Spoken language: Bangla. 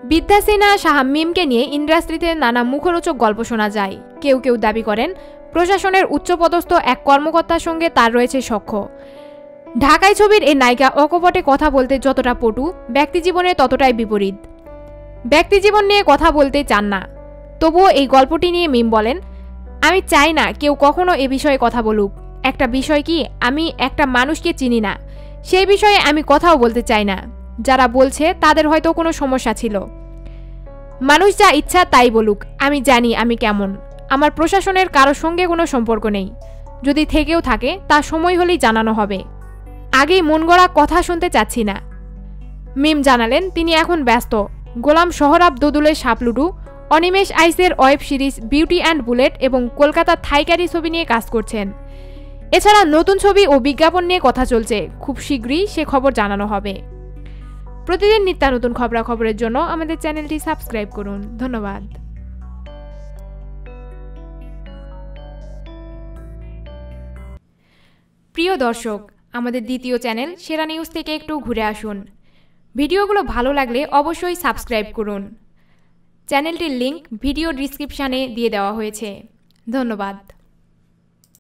বিদ্যা সিনহা শাহ মিমকে নিয়ে ইন্ডাস্ট্রিতে নানা মুখরোচক গল্প শোনা যায়। কেউ কেউ দাবি করেন প্রশাসনের উচ্চপদস্থ এক কর্মকর্তার সঙ্গে তার রয়েছে সখ্য। ঢাকাই ছবির এই নায়িকা অকপটে কথা বলতে যতটা পটু, ব্যক্তিজীবনে ততটাই বিপরীত। ব্যক্তিজীবন নিয়ে কথা বলতে চান না, তবুও এই গল্পটি নিয়ে মিম বলেন, আমি চাই না কেউ কখনো এ বিষয়ে কথা বলুক। একটা বিষয় কি, আমি একটা মানুষকে চিনি না, সেই বিষয়ে আমি কথাও বলতে চাই না। যারা বলছে তাদের হয়তো কোনো সমস্যা ছিল। মানুষ যা ইচ্ছা তাই বলুক, আমি জানি আমি কেমন। আমার প্রশাসনের কারোর সঙ্গে কোনো সম্পর্ক নেই। যদি থেকেও থাকে তা সময় হলেই জানানো হবে। আগেই মন গড়া কথা শুনতে চাচ্ছি না। মিম জানালেন তিনি এখন ব্যস্ত গোলাম সোহরাব দোদুলের সাপলুডু, অনিমেষ আইসের web series beauty and bullet এবং কলকাতার থাইকারি ছবি নিয়ে কাজ করছেন। এছাড়া নতুন ছবি ও বিজ্ঞাপন নিয়ে কথা চলছে, খুব শীঘ্রই সে খবর জানানো হবে। প্রতিদিন নিত্য নতুন খবরাখবরের জন্য আমাদের চ্যানেলটি সাবস্ক্রাইব করুন। ধন্যবাদ। প্রিয় দর্শক, আমাদের দ্বিতীয় চ্যানেল সেরা নিউজ থেকে একটু ঘুরে আসুন। ভিডিওগুলো ভালো লাগলে অবশ্যই সাবস্ক্রাইব করুন। চ্যানেলটির লিংক ভিডিও ডিসক্রিপশানে দিয়ে দেওয়া হয়েছে। ধন্যবাদ।